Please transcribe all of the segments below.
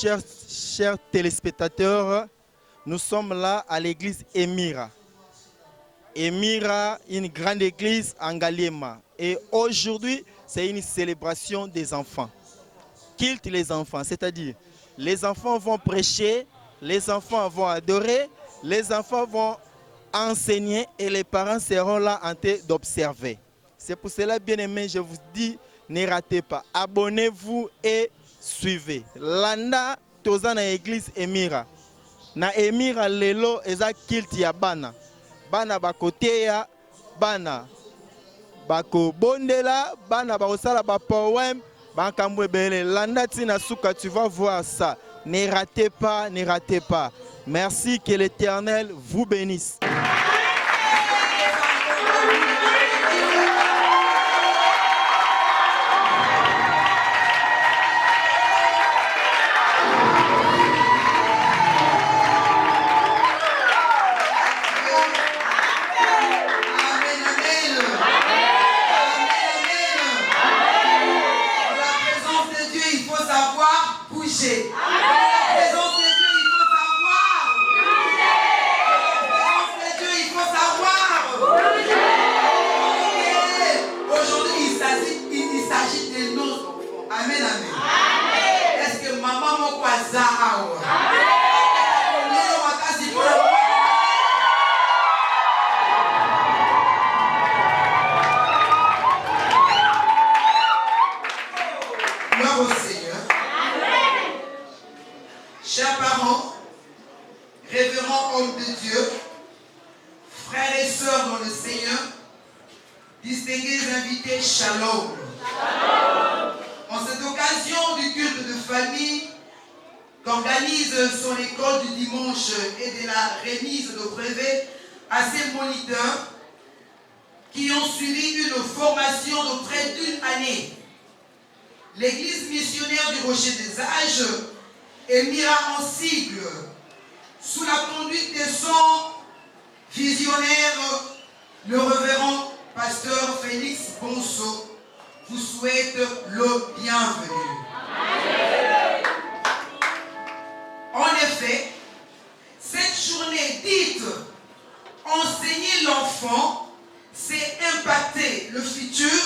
chers téléspectateurs, nous sommes là à l'église Emira. Emira, une grande église en Ngaliema. Et aujourd'hui, c'est une célébration des enfants. Culte les enfants, c'est-à-dire les enfants vont prêcher, les enfants vont adorer, les enfants vont enseigner et les parents seront là en train d'observer. C'est pour cela, bien aimé, je vous dis, ne ratez pas. Abonnez-vous et suivez. Landa, tozana église Emira. Na Emira lelo eza culte ya bana. Bana bakoteya, bana bako bondela, bana bakosala ba poème, bankambo ebele. Landa tina suka, tu vas voir ça. Ne ratez pas, ne ratez pas. Merci, que l'Éternel vous bénisse. Chers parents, révérends hommes de Dieu, frères et sœurs dans le Seigneur, distingués invités, shalom. En cette occasion du culte de famille qu'organise son école du dimanche et de la remise de brevets à ses moniteurs qui ont suivi une formation de près d'une année, l'église missionnaire du Rocher des Âges Emira en sigle, sous la conduite de son visionnaire, le révérend pasteur Félix Bonso, vous souhaite le bienvenu. En effet, cette journée dite enseigner l'enfant, c'est impacter le futur,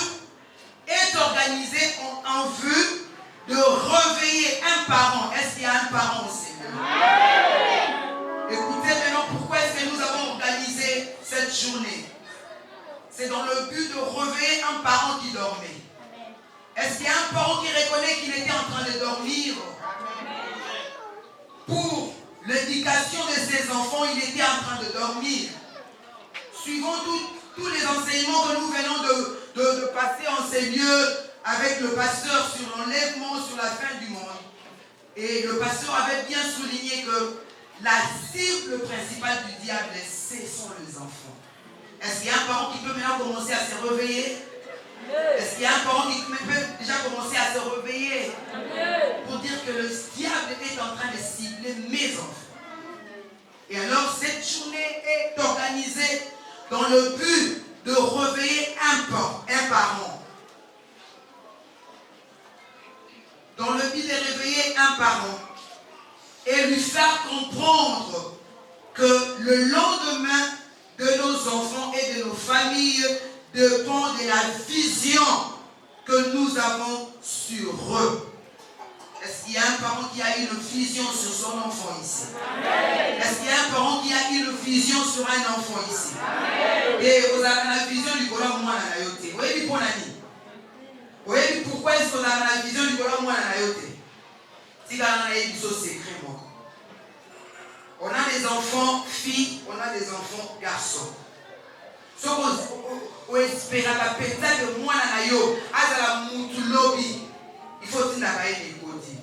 est organisée en vue de réveiller un parent. Est-ce qu'il y a un parent au Seigneur? Écoutez maintenant pourquoi est-ce que nous avons organisé cette journée. C'est dans le but de réveiller un parent qui dormait. Est-ce qu'il y a un parent qui reconnaît qu'il était en train de dormir? Pour l'éducation de ses enfants, il était en train de dormir. Suivant tous les enseignements que nous venons de passer en ces lieux, avec le pasteur sur l'enlèvement, sur la fin du monde. Et le pasteur avait bien souligné que la cible principale du diable, ce sont les enfants. Est-ce qu'il y a un parent qui peut maintenant commencer à se réveiller? Est-ce qu'il y a un parent qui peut déjà commencer à se réveiller? Pour dire que le diable est en train de cibler mes enfants. Et alors cette journée est organisée dans le but de réveiller un parent. Dans le but de réveiller un parent et lui faire comprendre que le lendemain de nos enfants et de nos familles dépend de la vision que nous avons sur eux. Est-ce qu'il y a un parent qui a une vision sur son enfant ici? Est-ce qu'il y a un parent qui a une vision sur un enfant ici? Et vous avez la vision du colon moi na yote. Vous voyez pourquoi nani? Vous voyez pourquoi est-ce qu'on a la vision du colon moi na yote? Si on a une secret moi. On a des enfants filles, on a des enfants garçons. Ce qu'on espère la pétale de moi na yo, azala mutu lobby. Il faut dire la baille des côtés.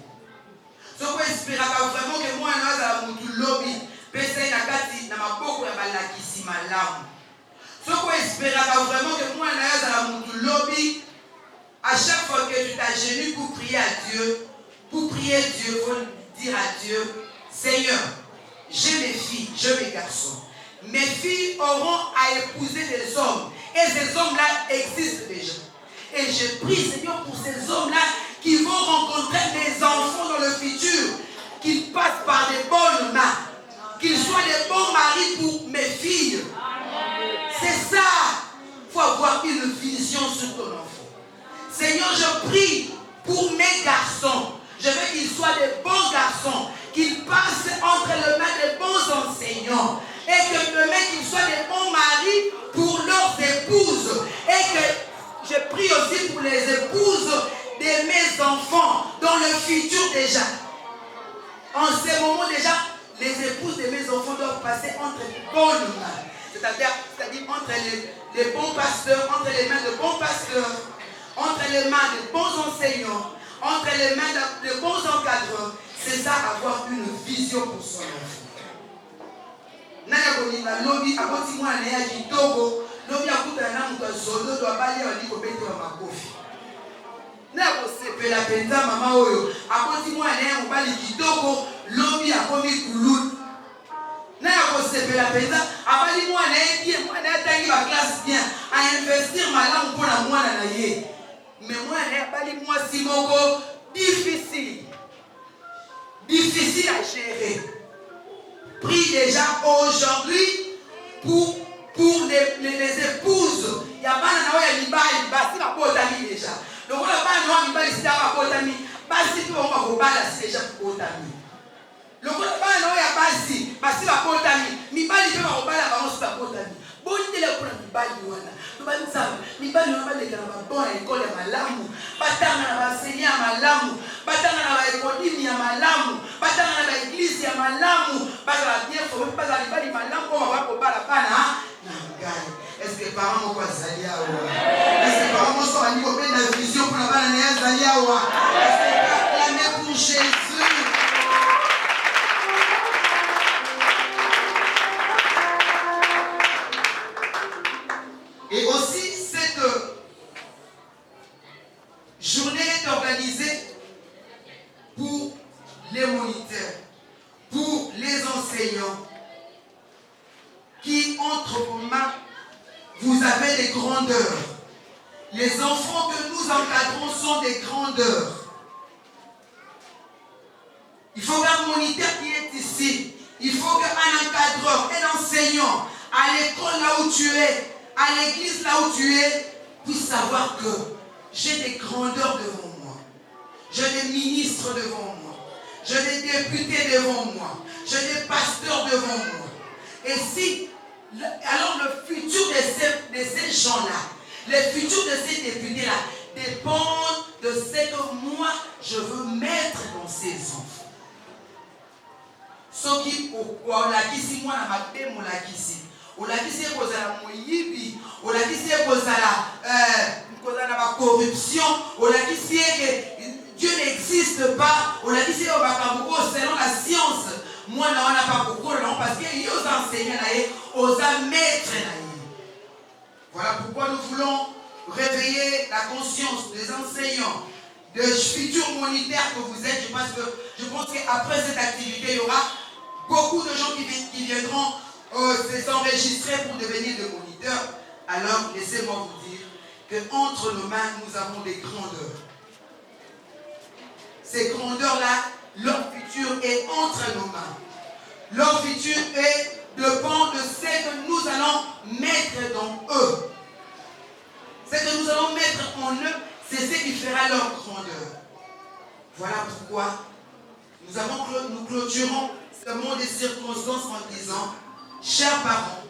Ce qu'on espère vraiment que moi na azala mutu lobby, pesa na kati na maboko ya balakisi malamu. Ce qu'on espère vraiment que moi na azala mutu lobby, à chaque fois que tu t'agenouilles pour prier à Dieu, il faut dire à Dieu, Seigneur, j'ai mes filles, j'ai mes garçons. Mes filles auront à épouser des hommes. Et ces hommes-là existent déjà. Et je prie, Seigneur, pour ces hommes-là qui vont rencontrer des enfants dans le futur. qu'ils passent par des bonnes mains, qu'ils soient des bons maris pour mes filles. C'est ça. Il faut avoir une vision sur ton enfant. Seigneur, je prie pour mes garçons. Je veux qu'ils soient des bons garçons, qu'ils passent entre les mains des bons enseignants et que demain qu'ils soient des bons maris pour leurs épouses. Et que je prie aussi pour les épouses de mes enfants dans le futur déjà. En ce moment déjà, les épouses de mes enfants doivent passer entre les bonnes mains. C'est-à-dire entre les bons pasteurs, entre les mains de bons pasteurs, entre les mains de bons enseignants, entre les mains de bons encadreurs. C'est ça, avoir une vision pour son enfant. Nana lobi aboti mwana ya kitoko lobi akuta na mtu azodo do abali ali ko beti wa makofi. Na ko sepela penza mama oyo aboti mwana ya mobali kitoko lobi akomi kululu. Na ko sepela penza abali mwana ya bien mwana ya tangi ba classe bien a investir malamu pour la mwana na ye. Mais mwana ya bali mwasi moko difficile à gérer. Prie déjà aujourd'hui pour les épouses. Il y a pas de libali, basi la potami déjà. Donc on a pas de libali si la potami, basi tu on va rebala déjà potami. Donc on a pas de basi la potami, libali tu va rebala ba on se potami. Bonne le pour libali wana. Libali wana le kana ba bonne école ya malamu, batanga na basenya malamu, batanga na ba école ya malamu, batanga na ba église ya malamu, batanga bien formé, batanga libali malamu ko ba ko bala bana na ngai. Est-ce que parents moko azalia wa? Est-ce que parents moko ani ko benda vision pour la bana na azalia wa? Est-ce que acclamer pour Jésus? Et aussi, cette journée est organisée pour les moniteurs, pour les enseignants, qui, entre vos mains, vous avez des grandeurs. Les enfants que nous encadrons sont des grandeurs. Il faut qu'un moniteur qui est ici, il faut qu'un encadreur, un enseignant, à l'école là où tu es, à l'église là où tu es, puisse savoir que j'ai des grandeurs devant moi. J'ai des ministres devant moi. J'ai des députés devant moi. J'ai des pasteurs devant moi. Et si, alors le futur de ces gens-là, le futur de ces députés-là, dépend de ce que moi, je veux mettre dans ces enfants. Ce qui, on l'a dit, si moi, on m'a fait mon l'a dit. On l'a dit, c'est qu'on a moyibi. On l'a dit, c'est qu'on a la corruption. On l'a dit, c'est que Dieu n'existe pas. On l'a dit, c'est qu'on va selon la science. Moi, on n'a pas beaucoup, parce qu'il y a aux enseignants, aux maîtres. Voilà pourquoi nous voulons réveiller la conscience des enseignants, des futurs moniteurs que vous êtes. Je pense qu'après cette activité, il y aura beaucoup de gens qui viendront s'enregistrer pour devenir des moniteurs. Alors, laissez-moi vous dire qu'entre nos mains, nous avons des grandeurs. Ces grandeurs-là, leur futur est entre nos mains. Leur futur dépend de ce que nous allons mettre dans eux. Ce que nous allons mettre en eux, c'est ce qui fera leur grandeur. Voilà pourquoi nous clôturons ce monde des circonstances en disant, chers parents,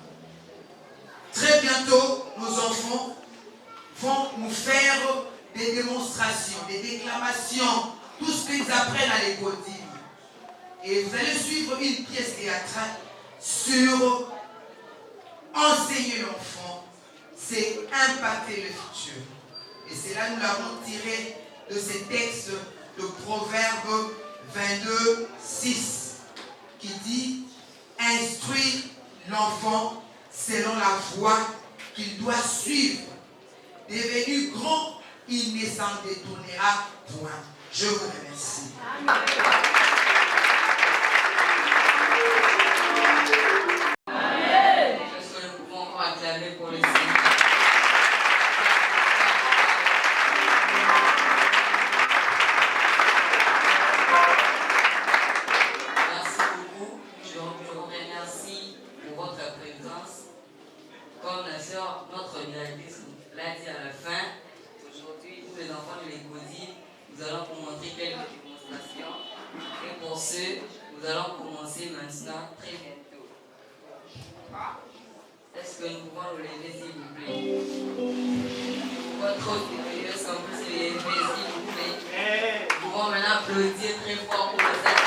très bientôt, nos enfants vont nous faire des démonstrations, des déclamations, tout ce qu'ils apprennent à l'école. Et vous allez suivre une pièce théâtrale sur enseigner l'enfant, c'est impacter le futur. Et c'est là nous l'avons tiré de ces textes de Proverbe 22, 6, qui dit « Instruire l'enfant selon la voie qu'il doit suivre. Devenu grand, il ne s'en détournera point. » Je vous remercie. Amen. Est-ce que nous pouvons acclamer pour les Seigneur? sœur, notre directrice l'a dit à la fin. Aujourd'hui, tous les enfants de l'école, nous allons vous montrer quelques démonstrations. Et pour ce, nous allons commencer maintenant très bientôt. Est-ce que nous pouvons nous lever, s'il vous plaît? Votre merveilleuse semble se lever, s'il vous plaît. Nous pouvons maintenant applaudir très fort pour les actes.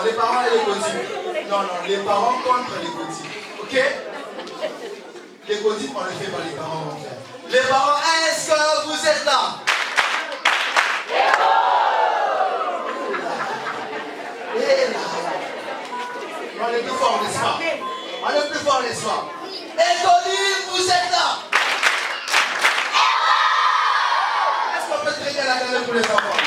Les parents et les godines. Non, les parents contre les godines. Ok? Les godines, on le fait pas, les parents vont faire. Les parents, est-ce que vous êtes là? Et là. On est plus fort, n'est-ce pas? On est plus fort, n'est-ce pas? Les godines, vous êtes là? Est-ce qu'on peut traîner la galère pour les enfants?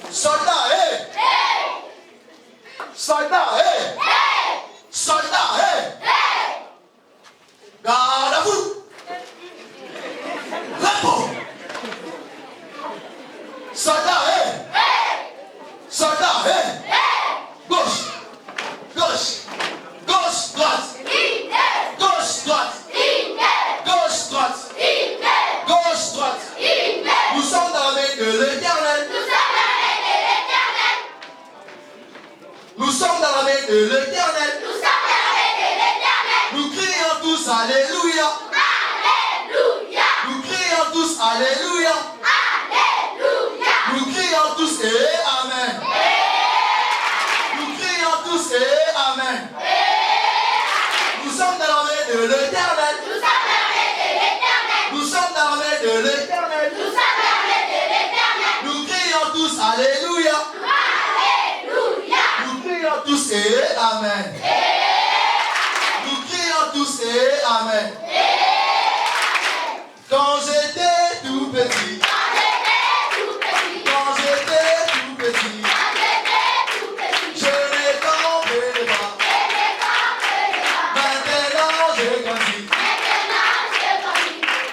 Soldats, hé! Soldat, hey! Soldat, hey! Garde à vous! Repos! Soldat, hey! Soldat, hey! Gauche! Gauche! Gauche, droite! Gauche, droite! Gauche, droite! Gauche, droite! Nous sommes dans l'armée de l'Éternel! Nous sommes dans l'armée de l'Éternel! Nous crions tous Alléluia! Nous crions tous Alléluia! Nous crions tous et Amen! Nous crions tous et Amen! Nous sommes dans l'armée de l'Éternel! Nous sommes dans l'armée de l'Éternel! Nous crions tous Alléluia! Nous crions tous et Amen! Nous crions tous et Amen! Quand j'étais tout petit, quand j'étais tout petit, je n'ai compris pas. Maintenant j'ai grandi.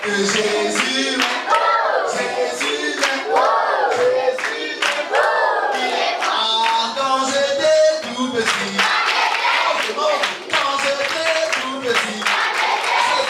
Que Jésus m'aime, Jésus m'aime, Jésus m'aime. Ah, quand j'étais tout petit, quand j'étais tout petit, c'est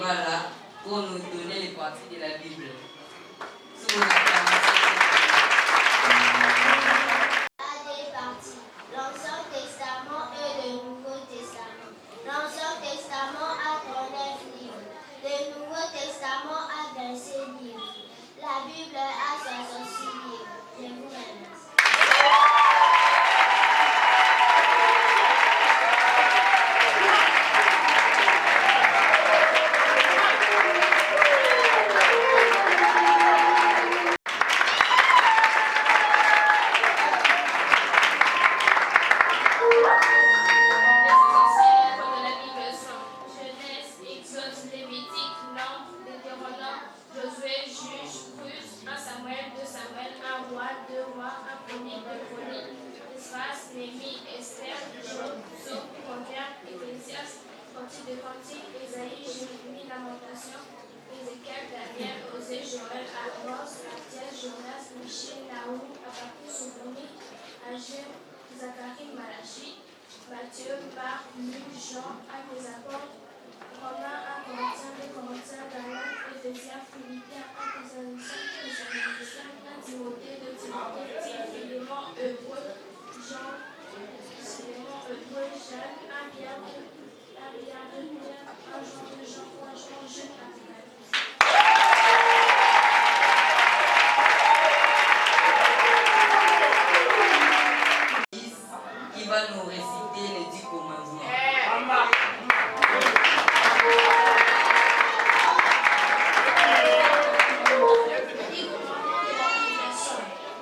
sera là pour nous donner les parties de la Bible. Sous vos acclamations. Des parties, l'Ancien Testament et le Nouveau Testament. L'Ancien Testament a 39 livres. Le Nouveau Testament a 26 livres. La Bible a 66 livres. Je vous remercie. Zacharie, Malachie, Matthieu, Marc, Luc, Jean, Actes des Apôtres, Romains, 1 Corinthiens, 2 Corinthiens, Galates, Éphésiens, Philippiens, 1 Thessaloniciens, 1 Timothée, 2 Timothée, Tite, Philémon, Hébreux, Jean, Philémon, Hébreux, Jacques, 1 Pierre, 2 Pierre, 1 Jean, 2 Jean, 3 Jean, Jules, Apocalypse. Qui va nous réciter les 10 commandements.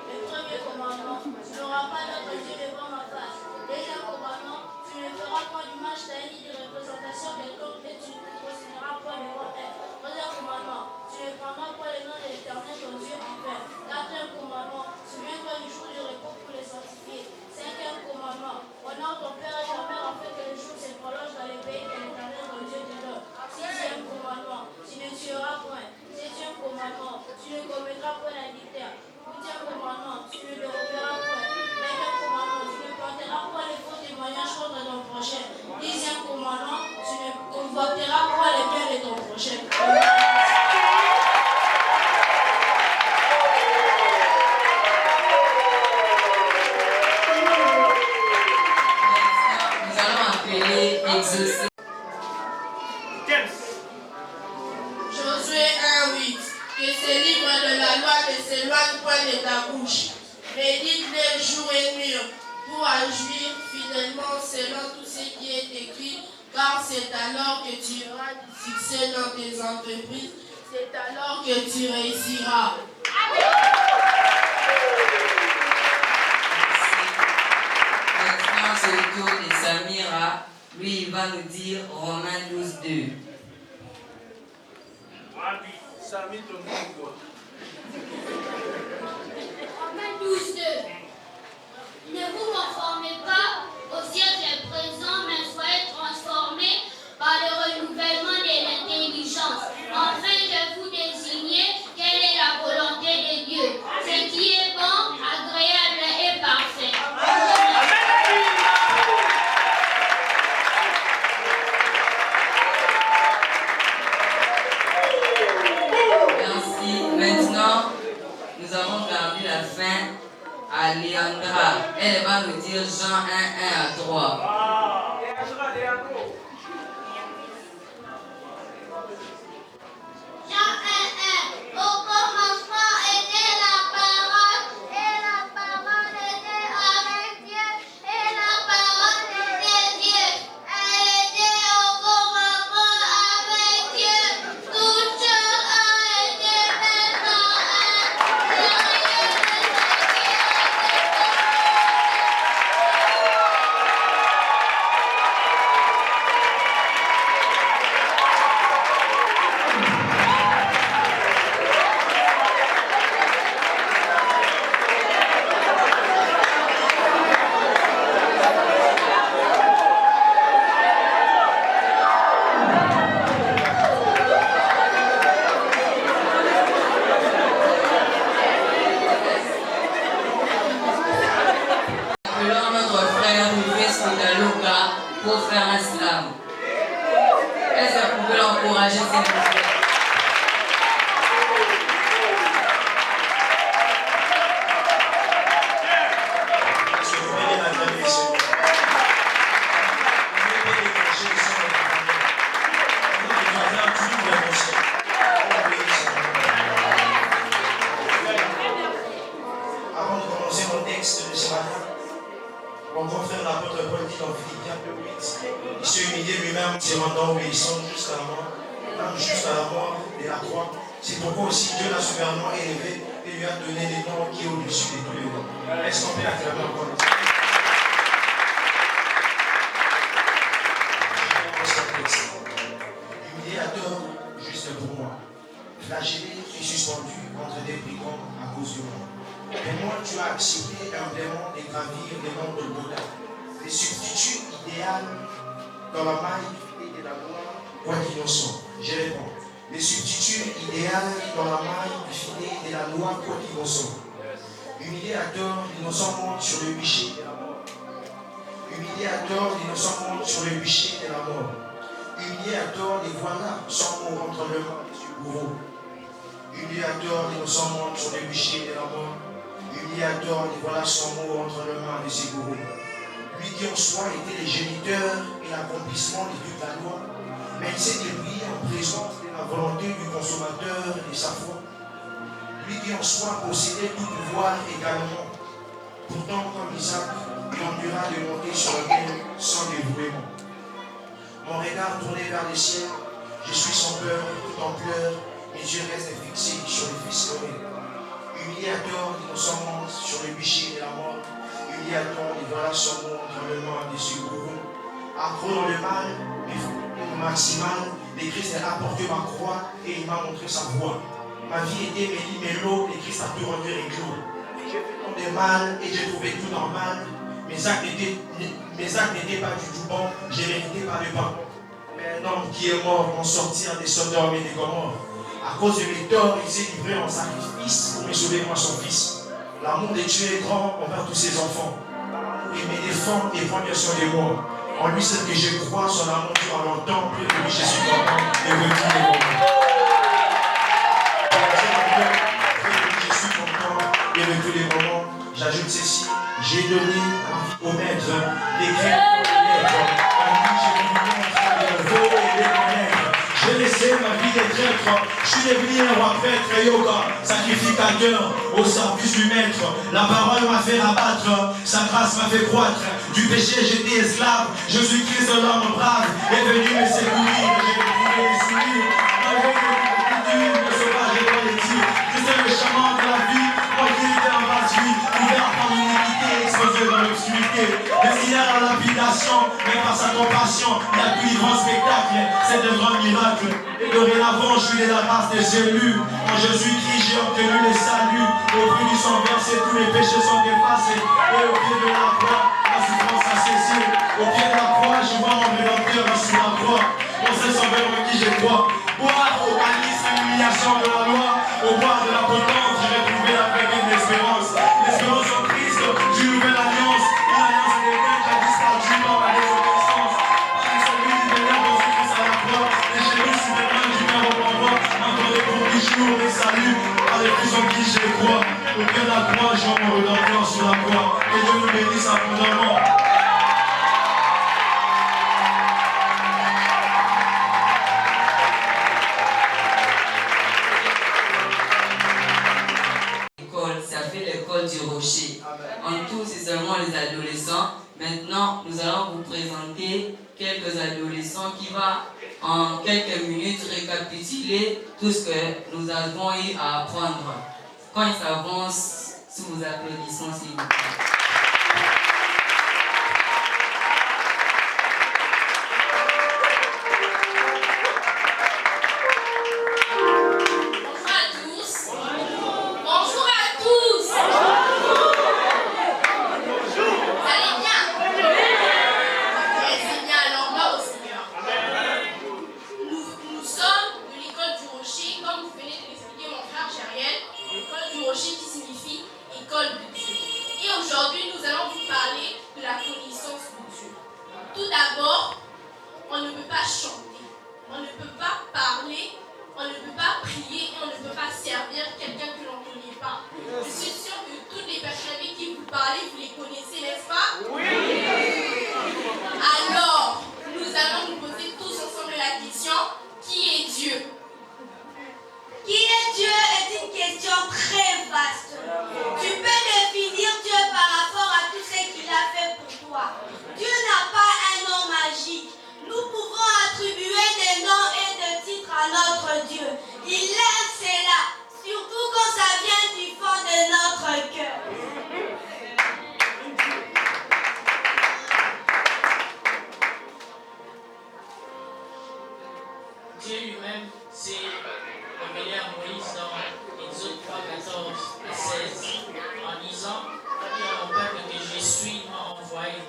Le premier commandement, tu n'auras pas d'autre Dieu devant ma face. Deuxième commandement, tu ne feras point d'image taillée ni de représentation quelconque et tu ne procéderas point devant elle. Troisième commandement, tu ne prendras point le nom de l'Éternel ton Dieu en vain. Quatrième commandement, souviens-toi du jour du repos pour les sanctifier. Cinquième commandement, honore ton père et ta mère afin que le jour se prolonge dans les pays que l'Éternel ton Dieu te donne. Sixième commandement, tu ne tueras point. Septième commandement, tu ne commettras point d'adultère. Huitième commandement, tu ne déroberas point. Neuvième commandement, tu ne porteras point les faux témoignages contre ton prochain. Dixième commandement, tu ne convoiteras point les biens de ton prochain. Nous allons appeler Exaucé. Josué 1:8. Que ces livres de la loi ne s'éloignent point de ta bouche. Médite-les jour et nuit pour agir fidèlement selon tout ce qui est écrit, car c'est alors que tu auras du succès dans tes entreprises. C'est alors que tu réussiras. Maintenant, c'est le tour de Samira. Lui, il va nous dire Romains 12:2. Romains 12:2. Ne vous conformez pas au siècle présent, mais soyez transformés par le renouvellement de l'intelligence, afin que vous désigniez quelle est la volonté de Dieu, ce qui est bon, agréable et parfait. Merci. Maintenant, nous avons gardé la fin à Léandra. Elle va nous dire Jean 1:1-3. Jean 1:1. Au commencement était la parole, et la parole était avec Dieu, et la parole était Dieu. Elle était au commencement avec Dieu. Toute chose a été faite par elle, et rien de ce qui a été fait même jusqu'à la mort de la croix. C'est pourquoi aussi Dieu l'a souverainement élevé et lui a donné des noms qui est au-dessus de tous les noms. Est-ce qu'on peut acclamer encore? Humilié à tort, juste pour moi. Flagellé et suspendu entre des brigands à cause de moi. Mais moi, tu as accepté humblement de gravir les noms de Golgotha, les substituts idéales dans la maille et de la gloire, quoi d'innocent. Je réponds. Les substituts idéales dans la maille du filet de la loi, quoi d'innocent. Humilié à tort, l'innocent monte sur le bûcher de la mort. Humilié à tort, l'innocent monte sur le bûcher de la mort. Humilié à tort, les voilà sans mot entre le mains du bourreau. Humilié à tort, l'innocent monte sur le bûcher de la mort. Humilié à tort, les voilà sans mot entre les mains de ses bourreaux. Lui qui en soi était le géniteur et l'accomplissement de toute la loi, mais il s'est débrouillé en présence de la volonté du consommateur et de sa foi. Lui qui en soi possédait tout pouvoir également. Pourtant, comme Isaac, il endura de monter sur le ciel sans dévouement. Mon regard tourné vers le ciel, je suis sans peur, tout en pleurs, mes yeux restent fixés sur le Fils donné. Humilié à tort, l'innocent monte sur le bûcher de la mort. Humilié à tort, les voilà sans mot entre les mains des secours. Accro dans le mal, mais au maximal, le Christ a apporté ma croix et il m'a montré sa voie. Ma vie était méli-mélo, le Christ a tout rendu éclos. J'ai fait tant de mal et j'ai trouvé tout normal. Mes actes n'étaient pas du tout bons, je n'étais pas le pain. Mais un homme qui est mort en sortir des Sodome et des Gomorrhes. À cause de mes torts, il s'est livré en sacrifice pour me sauver moi son fils. L'amour de Dieu est grand envers tous ses enfants. Il me défend et prend bien soin de moi. En lui, c'est que je crois, son amour durera longtemps, plus que lui, je suis content et revenu les moments. Je suis content et de tous les moments. J'ajoute ceci, j'ai donné ma vie au maître, l'écrit pour l'être. En lui, j'ai voulu montrer le veau et les connaître. J'ai laissé ma vie de traître. Je suis devenu un roi prêtre et yoga, sacrificateur au service du maître. La parole m'a fait rabattre, sa grâce m'a fait croître. Du péché j'étais esclave, Jésus-Christ l'homme brave est venu me secourir. J'ai retrouvé les souvenirs, malgré les le sauvage et dans les tirs. C'était le chaman de la vie, moi qui étais en basse vie, ouvert par l'iniquité, exposé dans l'obscurité. Destiné à la lapidation, mais par sa compassion, il a plus grand spectacle, c'est un grand miracle. Et dorénavant, je suis de la race des élus. En Jésus-Christ, j'ai obtenu le salut. Au prix du sang versé, tous les péchés sont effacés. Et au pied de la croix, la souffrance a cessé. Au pied de la croix, je vois mon rédempteur sous la croix. Mon seul sauveur en qui je crois. Boire au calice à l'humiliation de la loi. Au boire de la potence, j'ai retrouvé la vraie vie de l'espérance. L'espérance en Christ, d'une nouvelle alliance. Une alliance éternelle qui a disparu dans ma désobéissance. Par les saluts du Père dans ce Christ à la croix. Les génies souverains du Père au renvoi. Encore et pour toujours les saluts. Par les plus en qui je crois. Au pied de la croix, je vois mon rédempteur sur la croix. Et Dieu nous bénisse abondamment. Du rocher. En tout, c'est seulement les adolescents. Maintenant, nous allons vous présenter quelques adolescents qui vont en quelques minutes récapituler tout ce que nous avons eu à apprendre. Quand ils s'avancent, sous vos applaudissements, s'il vous plaît. Nous pouvons attribuer des noms et des titres à Il aime cela, surtout quand ça vient du fond de notre cœur. Dieu lui-même s'est révélé à Moïse dans Exode 3, 14 et 16 en disant: dis à mon peuple que je suis envoyé.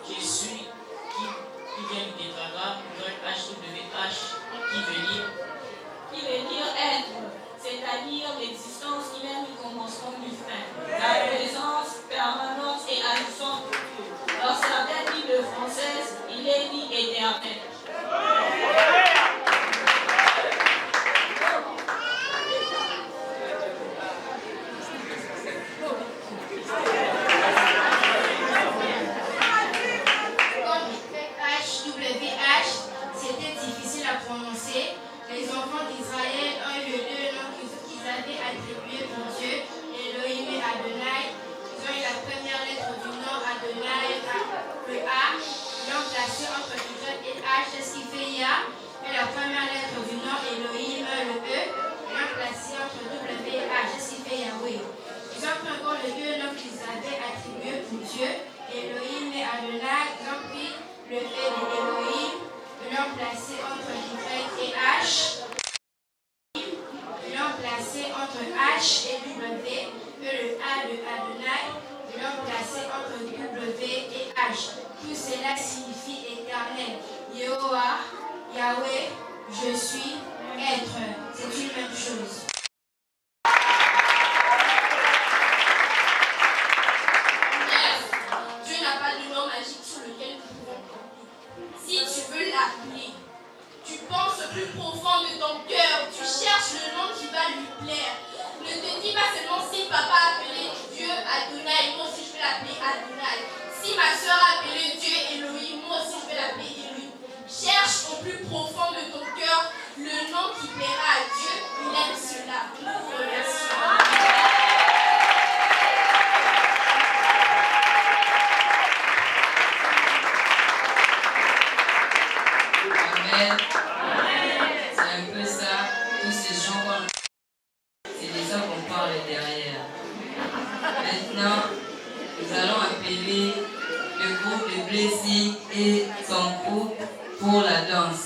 Je suis qui vient du tétragramme YHWH qui veut dire être, c'est-à-dire l'existence qui n'est ni commencement ni fin, la présence permanente et agissante de Dieu. Dans certaines Bibles françaises, il est dit éternel. C'était difficile à prononcer. Les enfants d'Israël ont eu deux noms qu'ils avaient attribués pour Dieu, Elohim et Adonai. Ils ont eu la première lettre du nom Adonai, le A. Ils l'ont placé entre Y et H, c'est ce qui fait Ya. Et la première lettre du nom Elohim, le E. Ils l'ont placé entre W et H, c'est ce qui fait Yahweh. Ils ont pris encore les deux noms qu'ils avaient attribués pour Dieu, Elohim et Adonai. Ils ont pris le E de Elohim. Ils l'ont placé entre Y et H. Ils l'ont placé entre H et W. Et le A de Adonai. Ils l'ont placé entre W et H. Tout cela signifie éternel. Yehoah, Yahweh, je suis, être. C'est une même chose. Dieu n'a pas de nom magique sur lequel nous pouvons compter. Si tu veux l'appeler, tu penses au plus profond de ton cœur, tu cherches le nom qui va lui plaire. Ne te dis pas seulement si papa a appelé Dieu Adonai, moi aussi je vais l'appeler Adonai. Si ma soeur a appelé Dieu Elohim, moi aussi je vais l'appeler Elohim. Cherche au plus profond de ton cœur le nom qui plaira à Dieu. Il aime cela. Nous vous remercions. C'est un peu ça, tous ces gens, c'est de ça qu'on parle derrière. Maintenant, nous allons appeler le groupe de Blessing et son groupe pour la danse.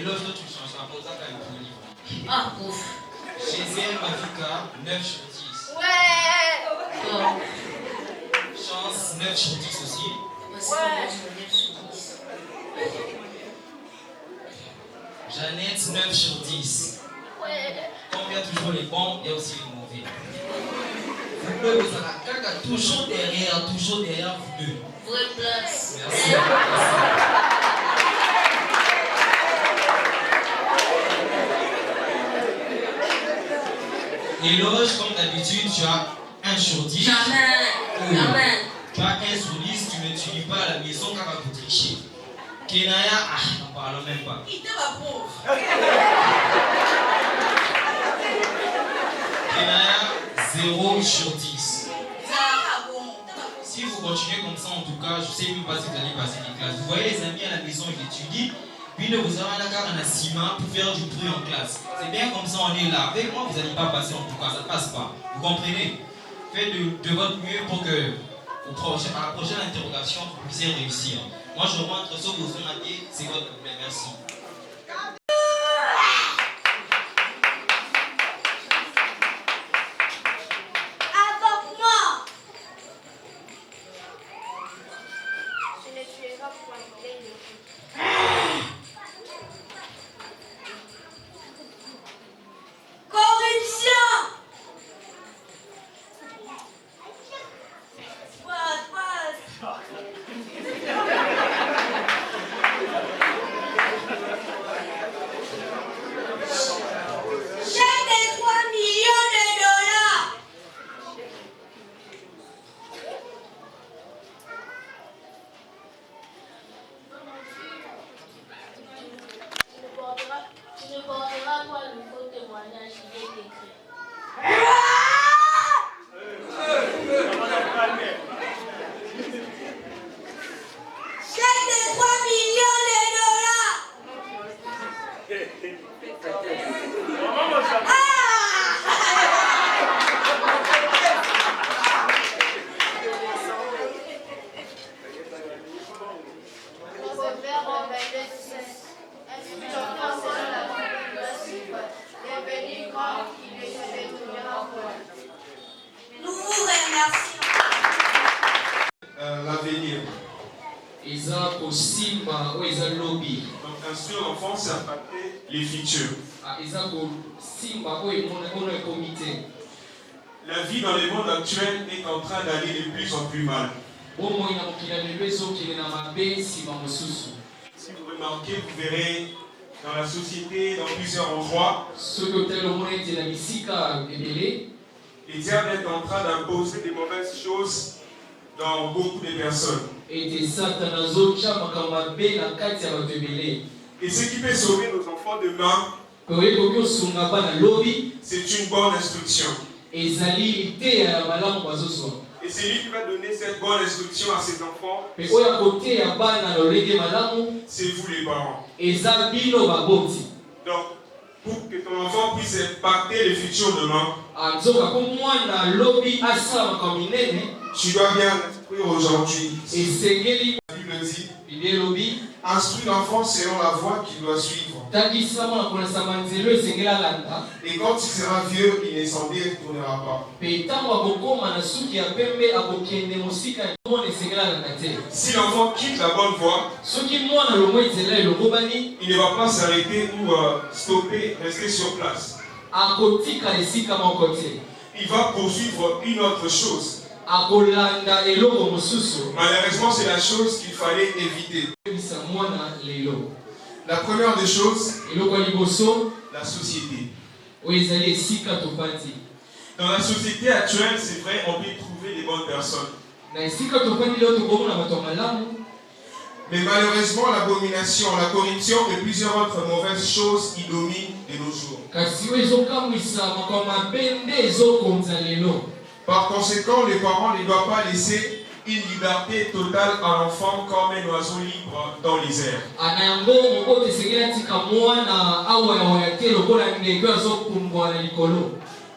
l'autre, tu changes. Après ça, tu as le livre. Ah, ouf. Gézère Mavika, 9 sur 10. Ouais. Bon. Chance, 9 sur 10 aussi. Ouais. Jeannette, 9 sur 10. Ouais. Comme il y a toujours les bons, il y a aussi les mauvais. Vous deux, vous avez quelqu'un toujours derrière vous deux. Vraie place. Merci. Éloge, comme d'habitude, tu as 1 sur 10. Jamais. Jamais. Tu as 1 sur 10, tu ne t'unies pas à la maison quand tu vas tricher. Kenaya, n'en parlons même pas. Il était ma pauvre. Kenaya, 0 sur 10. Si vous continuez comme ça, en tout cas, je ne sais même pas si vous allez passer les classes. Vous voyez les amis à la maison, ils étudient. Puis vous avez un accord en ciment pour faire du bruit en classe. C'est bien comme ça, on est là. Avec moi, vous n'allez pas passer en tout cas, ça ne passe pas. Vous comprenez? Faites de votre mieux pour que à la prochaine interrogation, vous puissiez réussir. Moi, je rentre sauf vos sonatiers, c'est votre problème. Merci. Tu ne porteras pas le faux témoignage qui est écrit. Chèque de 3 millions de dollars. Nous vous remercions. L'avenir. Eza kosimba o eza lobby. Donc instruire l'enfant, c'est impacter les futurs. Eza kosimba o emona ono comité. La vie dans le monde actuel est en train d'aller de plus en plus mal. Si vous remarquez, vous verrez dans la société, dans plusieurs endroits, les diables est en train d'imposer des mauvaises choses dans beaucoup de personnes. Et ce qui peut sauver nos enfants demain, c'est une bonne instruction. Et c'est lui qui va donner cette bonne instruction à ses enfants. C'est vous les parents. Donc, pour que ton enfant puisse impacter le futur demain, tu dois bien l'instruire aujourd'hui. La Bible dit, instruis l'enfant selon la voie qu'il doit suivre. Et quand il sera vieux, il ne s'en détournera pas. Si l'enfant quitte la bonne voie, il ne va pas s'arrêter ou stopper, rester sur place. Il va poursuivre une autre chose. Malheureusement, c'est la chose qu'il fallait éviter. La première des choses, la société. Dans la société actuelle, c'est vrai, on peut trouver des bonnes personnes. Mais malheureusement, l'abomination, la corruption et plusieurs autres mauvaises choses qui dominent de nos jours. Par conséquent, les parents ne doivent pas laisser une liberté totale à l'enfant comme un oiseau libre dans les airs.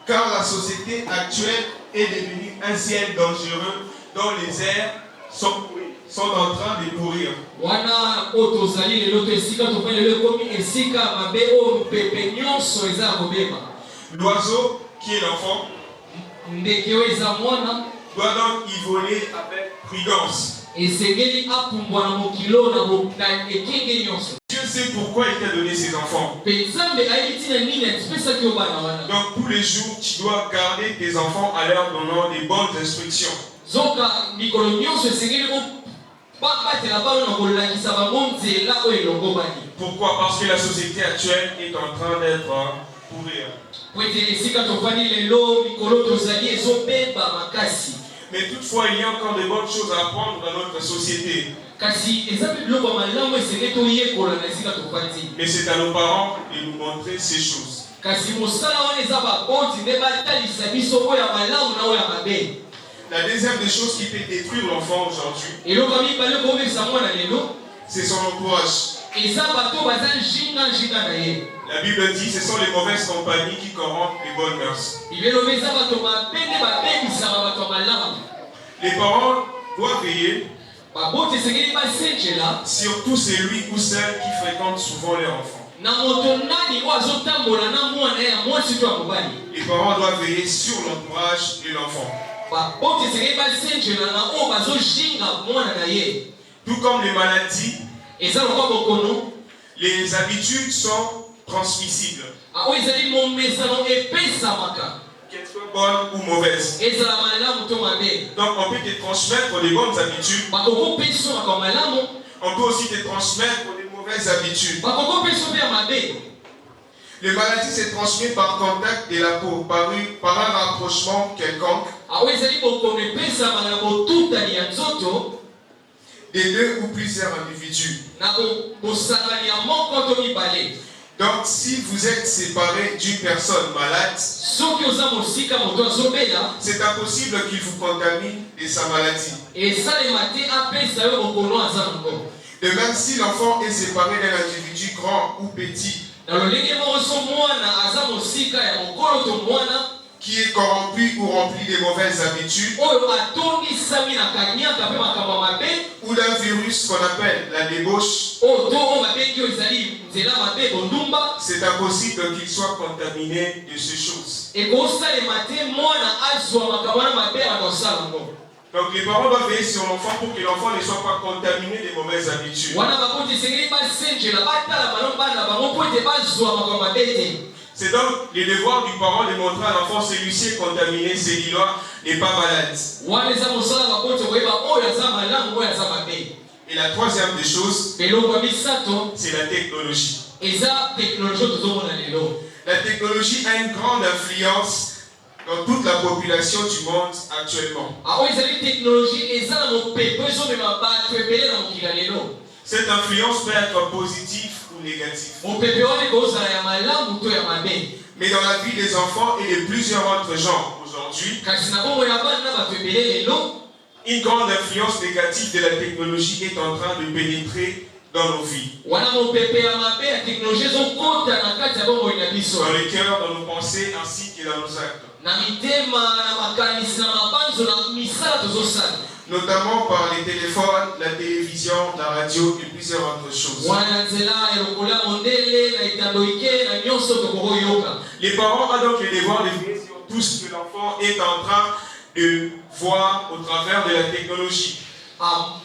Car la société actuelle est devenue un ciel dangereux dont les airs sont sont en train de pourrir. Wana otozali lelo to esika to pele le komi esika mabe o pepe nyonso eza kobeba. L'oiseau qui est l'enfant Ndeke o eza mwana doit donc y voler avec prudence. esengeli apumbwa na mokilo na ekenge nyonso. Dieu sait pourquoi il t'a donné ses enfants. Nzambe ayebi tina nini atipesaki yo bana wana. Donc tous les jours, tu dois garder tes enfants à leur donnant des bonnes instructions. Zoka mikolo nyonso esengeli babatela bano na kolakisa bango nzela oyo elongo bani. Pourquoi? Parce que la société actuelle est en train d'être pourrir. Po ete esika tofandi lelo mikolo tozali ezobeba makasi. Mais toutefois, il y a encore de bonnes choses à apprendre dans notre société. Kasi eza mpe biloko malamu esenge toyekola na esika tofandi. Mais c'est à nos parents de nous montrer ces choses. Kasi mosala wana eza baboti nde batalisa biso oyo ya malamu na oyo ya mabe. La deuxième des choses qui peut détruire l'enfant aujourd'hui, eloko mibale komekisa mwana lelo c'est son entourage. eza bato baza njinga na ye. La Bible dit que ce sont les mauvaises compagnies qui corrompent les bonnes mœurs. Bibelobi eza bato mabe nde babebisaka bato ya malamu. Les parents doivent veiller baboti esengeli basenjela surtout celui ou celle qui fréquente souvent leur enfant. na moto nani oyo azotambola na mwana ya mwasi to ya mobali. Les parents doivent veiller sur l'entourage de l'enfant. baboti esengeli basenjela na oyo bazojinga mwana na ye. Tout comme les maladies, eza lokwa bokono, les habitudes sont transmissibles, oyo ezali momesano epesamaka, qu'elles soient bonnes ou mauvaises. ezala malamu to mabe. Donc on peut te transmettre des bonnes habitudes, bakokopesomaka malamu, on peut aussi te transmettre des mauvaises habitudes. bakokopeso mpe ya mabe. Les maladies se transmettent par contact de la peau, par un rapprochement quelconque oyo ezali bokono epesamaka na botutani ya nzoto des deux ou plusieurs individus. na bosangani ya moko to mibale. Donc si vous êtes séparés d'une personne malade, soki oza mosika moto azobela, c'est impossible qu'il vous contamine de sa maladie. esalema te apesa yo bokono aza nango. De même, si l'enfant est séparé d'un individu grand ou petit, na lolenge moko so mwana aza mosika ya mokolo to mwana qui est corrompu ou rempli de mauvaises habitudes, oyo atongisami na kanyaka mpe makambo ya mabe, ou d'un virus qu'on appelle la débauche, oyo to oyo babengi oyo ezali nzela mabe bondumba, c'est impossible qu'il soit contaminé de ces choses. ekosalema te mwana azwa makambo wana mabe akosala ngo. Donc les parents doivent veiller sur l'enfant pour que l'enfant ne soit pas contaminé des mauvaises habitudes. wana bakoti esengeli basenjela batala bango bana bango mpo ete bazwa makambo mabe te. C'est donc le devoir du parent de montrer à l'enfant celui-ci est contaminé, celui-là n'est pas malade. wana eza mosala bakoti koyeba oyo aza malamu oyo aza mabe. Et la troisième des choses, eloko ya misato c'est la technologie. eza teknologie oyo tozomona lelo. La technologie a une grande influence dans toute la population du monde actuellement. oyo ezali teknologie eza na mopepe ezomema bato ebele na mokili ya lelo. Cette influence peut être positive ou négative. mopepe wana ekozala ya malamu to ya mabe. Mais dans la vie des enfants et de plusieurs autres gens aujourd'hui, kasi na bongo ya bana na bato ebele lelo, une grande influence négative de la technologie est en train de pénétrer dans nos vies, wana mopepe ya mabe ya teknologie ezokota na kati ya bongo na biso, dans les cœurs, dans nos pensées ainsi que dans nos actes, na mitema na makanisi na mabanzo na misala tozosala, notamment par les téléphones, la télévision, la radio et plusieurs autres choses. wana nzela ya lokola mondele na etando ike na nyonso tokokoyoka. Les parents ont donc le devoir de veiller sur tout ce que l'enfant est en train de voir au travers de la technologie.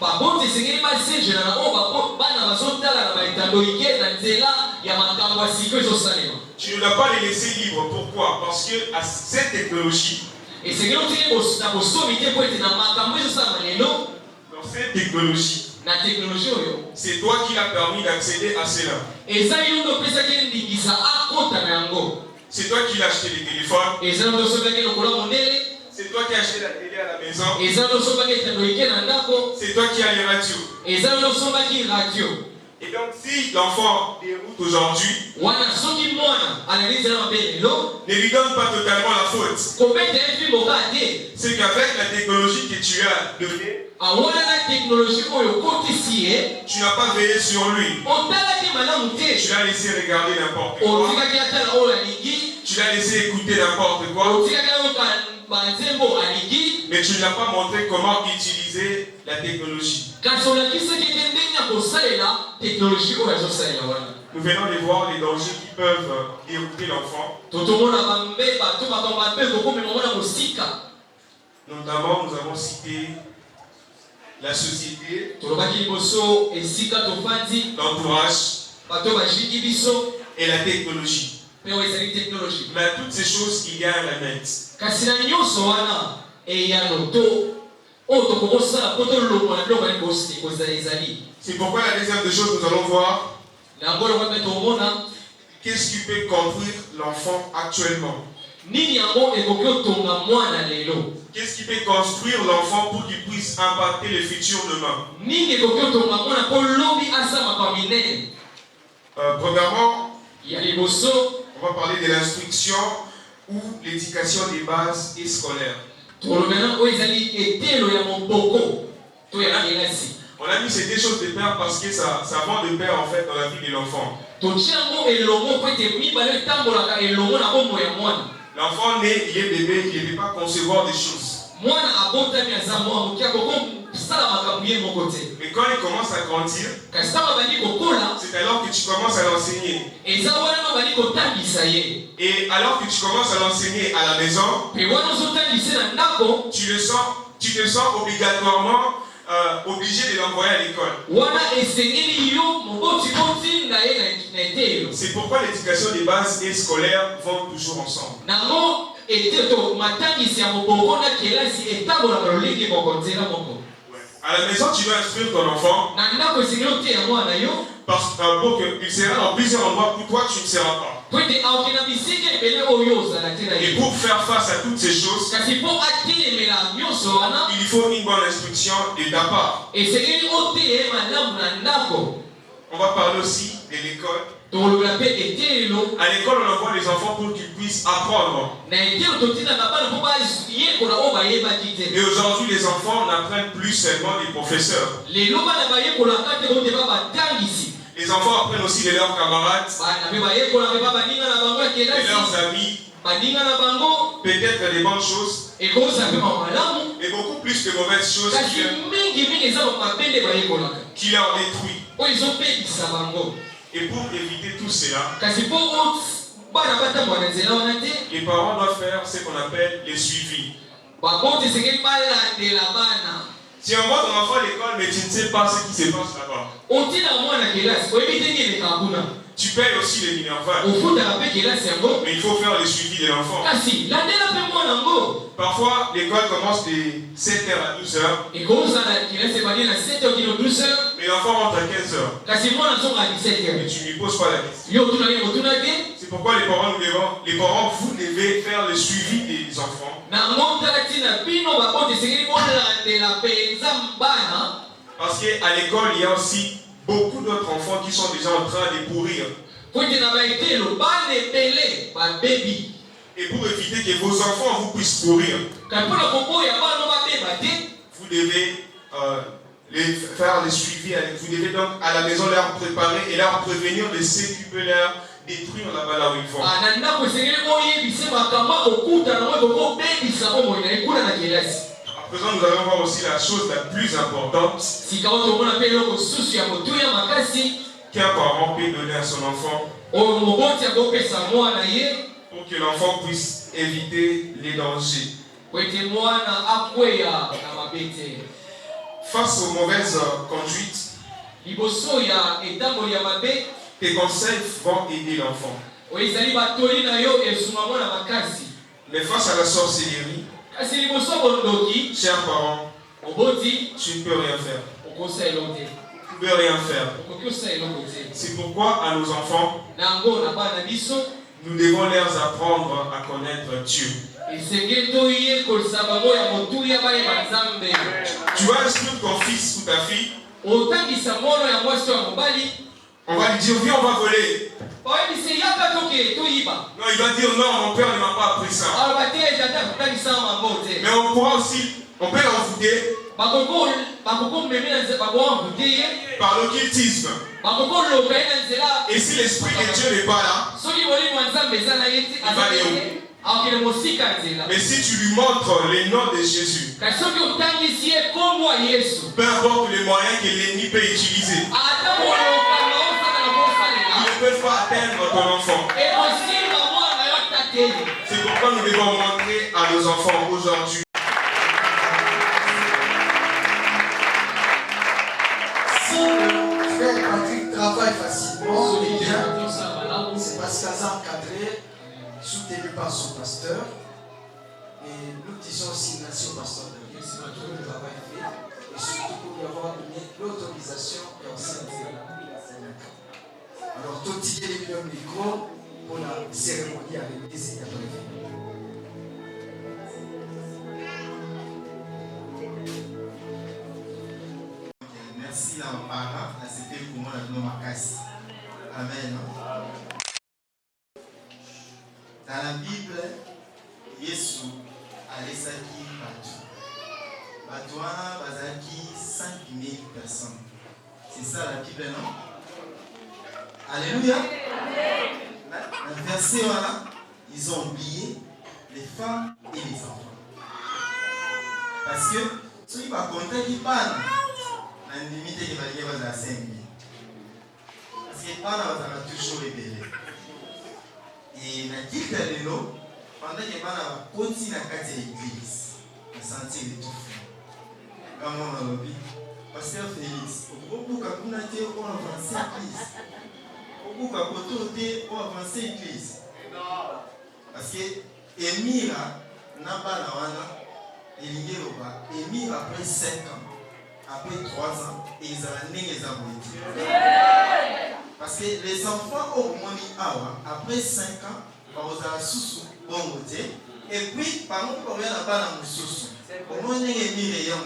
baboti esengeli basenjela na oyo bana bazotala na baetando ike na nzela ya makambo ya siko ezosalema. Tu ne dois pas les laisser libres. Pourquoi? Parce que à cette technologie, esengeli otiki na bosomi te mpo ete na makambo ezosalama lelo dans cette technologie, na teknologie oyo, c'est toi qui l'as permis d'accéder à cela. eza yo nde opesaki ndingisa akota na yango. C'est toi qui l'as acheté les téléphones. eza nde osopaki lokola mondele, C'est toi qui as acheté la télé à la maison. eza nde osopaki etando ike na ndako, C'est toi qui as les radios. eza nde osopaki radio. Et donc, si l'enfant déroute aujourd'hui, wana soki mwana alali nzela mabe lelo, ne lui donne pas totalement la faute. kobeta ye mpi moka te. C'est qu'avec la technologie que tu as donnée, awana na teknologie oyo okotisi ye, tu n'as pas veillé sur lui. otalaki malamu te, Tu l'as laissé regarder n'importe quoi. otikaki atala oyo alingi, Tu l'as laissé écouter n'importe quoi. otikaki ayoka Mais tu ne l'as pas montré comment utiliser la technologie. Nous venons de voir les dangers qui peuvent dérouter l'enfant. Notamment, nous avons cité la société, l'entourage et la technologie. Mais à toutes ces choses, il y a un remède. C'est pourquoi la deuxième des choses, nous allons voir qu'est-ce qui peut construire l'enfant actuellement. Qu'est-ce qui peut construire l'enfant pour qu'il puisse impacter le futur demain? Premièrement, on va parler de l'instruction ou l'éducation des bases et scolaires. On a mis ces deux choses de pair parce que ça va de pair en fait dans la vie de l'enfant. L'enfant né, il est bébé, il ne peut pas concevoir des choses. Mais quand il commence à grandir, c'est alors que tu commences à l'enseigner. Et alors que tu commences à l'enseigner à la maison, tu te sens obligatoirement obligé de l'envoyer à l'école. C'est pourquoi l'éducation des bases et scolaires vont toujours ensemble. À la maison, tu dois instruire ton enfant parce pour qu'il sera dans plusieurs endroits où toi tu ne seras pas. Et pour faire face à toutes ces choses, il faut une bonne instruction de ta part. On va parler aussi de l'école. À l'école, on envoie les enfants pour qu'ils puissent apprendre. Et aujourd'hui, les enfants n'apprennent plus seulement des professeurs. Les enfants apprennent aussi de leurs camarades, de leurs amis, peut-être des bonnes choses, et beaucoup plus de mauvaises choses qui leur détruisent. Et pour éviter tout cela, les parents doivent faire ce qu'on appelle les suivis. Si on voit ton enfant à l'école, mais tu ne sais pas ce qui se passe là-bas, tu payes aussi les minervales. Mais il faut faire le suivi de l'enfant. Parfois, l'école commence de 7h à 12h. Mais l'enfant rentre à 15h. Mais tu ne lui poses pas la question. C'est pourquoi les parents, vous devez faire le suivi des enfants. Parce qu'à l'école, il y a aussi beaucoup d'autres enfants qui sont déjà en train de pourrir. Et pour éviter que vos enfants vous puissent pourrir, vous devez faire les suivis. Vous devez donc à la maison leur préparer et leur prévenir de ce qui peut leur détruire là-bas là où ils vont. À présent, nous allons voir aussi la chose la plus importante qu'un parent peut donner à son enfant pour que l'enfant puisse éviter les dangers. Face aux mauvaises conduites, tes conseils vont aider l'enfant. Mais face à la sorcellerie, chers parents, tu ne peux rien faire. Tu ne peux rien faire. C'est pourquoi à nos enfants, nous devons leur apprendre à connaître Dieu. Tu vas instruire ton fils ou ta fille. On va lui dire, viens, on va voler. Non, il va dire, non, mon père ne m'a pas appris ça. Mais on pourra aussi, on peut l'envoûter par l'occultisme. Et si l'esprit de Dieu n'est pas là, il va aller où? Mais si tu lui montres le nom de Jésus, peu importe les moyens que l'ennemi peut utiliser, ils ne peuvent pas atteindre ton enfant. C'est pourquoi nous devons montrer à nos enfants aujourd'hui. Si frère Patrick travaille facilement, bien, c'est parce qu'il a encadré, soutenu par son pasteur. Et nous disons aussi merci au pasteur de Dieu, c'est tout le travail fait. Et surtout pour lui avoir donné l'autorisation et enseigner. Alors, tout est le micro pour la cérémonie avec les états prévus. Merci à nos parents, à ce fait pour moi, à nos casse. Amen. Dans la Bible, Jésus a laissé qui partout. Batouana, Bazaki, 5000 personnes. C'est ça la Bible, non? Alléluia. Dans le verset, voilà, ils ont oublié les femmes et les enfants. Parce que, ceux qui vont compter qui parlent, on a une limite qui va dire à 5 000. Parce que parlent, on va toujours révéler. Et dans le cas de l'eau, pendant que on continue à casser l'église, on sentit les tout fous. Comme on l'a dit, Pasteur Félix, au bout de la communauté, on avance l'église. Au bout de la communauté, on avance l'église. Parce que Émira n'a pas la wana, Émira après 5 ans, après 3 ans, et ils ont né les aboutis. Parce que les enfants au moins après 5 ans, ils ont sous bon côté. Et puis, par contre, ils ont pas dans le sous. Au moins, ils ont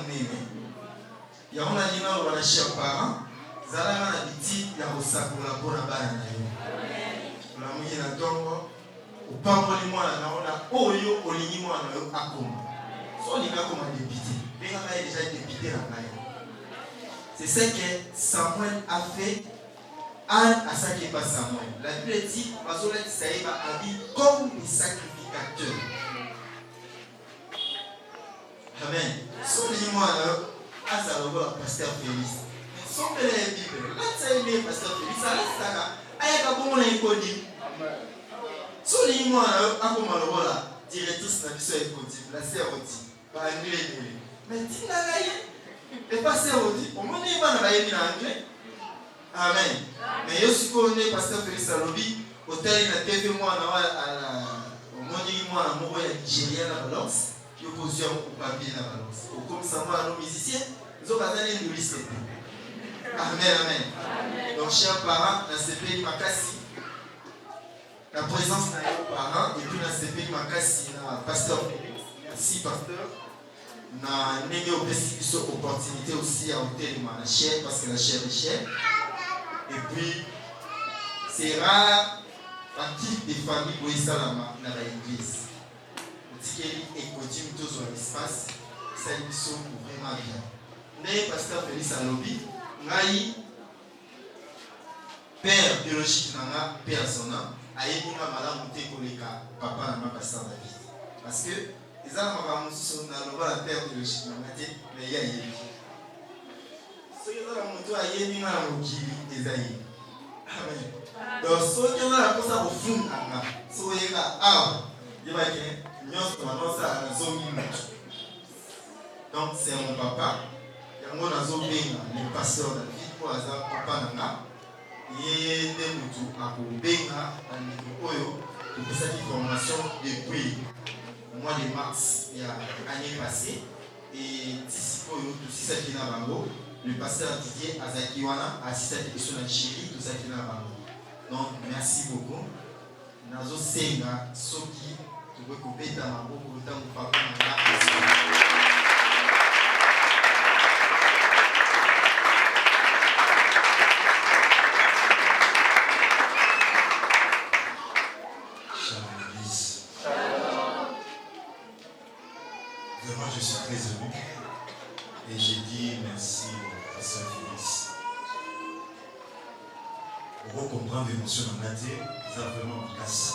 il y a un animal ou un chien parent, ils ont un petit, il y a un sac pour la bonne barre. La mouille na tongo, au pambo limo na naona, oyo olinimo na yo akoma. So linga comme député, linga est déjà député na nayo. C'est ce que Samuel a fait. Anne à ça qui est pas Samuel. La Bible dit, Mazola Tissaïba habille comme les sacrificateurs. Amen. So limo na Azaloba, pasteur Félix. Son de la Bible. Là, ça y est, pasteur Félix. Ça reste ça. Aïe, comment on a écouté. So limo na akoma lobola. Directrice na biso écouté. La sœur dit. Pas anglais. Mais dis la gaille. Et pas sœur dit. Au moins il va na gaille en anglais. Amen. Mais je suis connu pasteur Félix Alobi. Hôtel na TV moi na au moins moi na moko ya Nigeria na balance. Je pose un papier na balance. Comme ça moi nos musiciens, nous avons besoin de liste. Amen, amen. Donc chers parents, dans ce pays Makassi, la présence de nos parents et puis dans ce pays Makassi, na pasteur Félix, merci pasteur. Na n'ayez aussi opportunité aussi à hôtel la chair parce que la chair est chère. Et puis c'est rare un type de famille pour y salama dans l'église. Et continue tout sur l'espace, ça y est vraiment bien. Mais pasteur Félix Alobi, Naï, père biologique nana personnel, a été malade monté koleka papa na pasteur David. Parce que les gens m'ont dit dans la père biologique nana mais il y a eu. Ce qui est dans mon toit, il y a eu un mokili des aïeux. Amen. Donc ce qui est dans la cosa au fond nana, ce qui est là, ah, il va dire. Donc c'est mon papa. Il y a le pasteur David pour papa nana. Il est mutu à Benga à niveau pour cette formation depuis le mois de mars il y a l'année passée et d'ici tout ça qui n'a pas le pasteur Didier Azakiwana a assisté à la question de Chérie, tout ça qui n'a pas. Donc merci beaucoup. Nazo Senga Soki. Tu veux couper ta main pour le temps où papa Vraiment, je suis très ému et j'ai dit merci à Pasteur Félix. Pour comprendre l'émotion en Nadia, ça a vraiment cassé.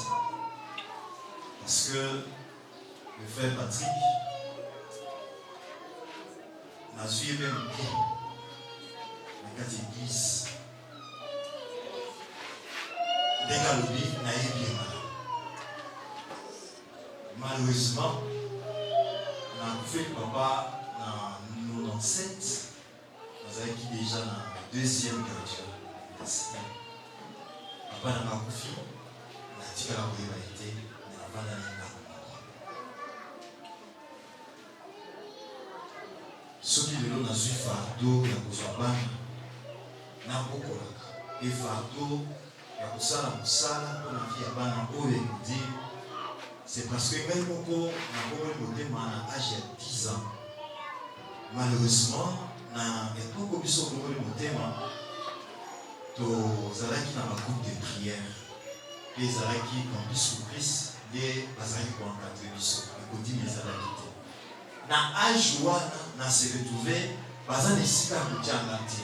Parce que le frère Patrick n'a suivi même bien la catégorie. Dégalobi n'a bien. Malheureusement, on a fait papa dans 97, nous avons qui déjà dans la deuxième graduation. Papa n'a pas confié, on a dit que la priorité n'a pas d'aller là. Ce qui est là, on a su fardeau, il y a besoin de n'a beaucoup là. Et fardeau, il y a besoin de musala, pour la vie à bana, pour dire. C'est parce que même quand on a âge de 10 ans, malheureusement, dans l'époque où nous avons été dans ma groupe de prière, les Zaraki, quand Bissou Christ, les Bazari pour encadrer Bissou, et qu'on dit les Zaraki. Dans l'âge où on s'est retrouvé, Bazan est si calme de Djangati.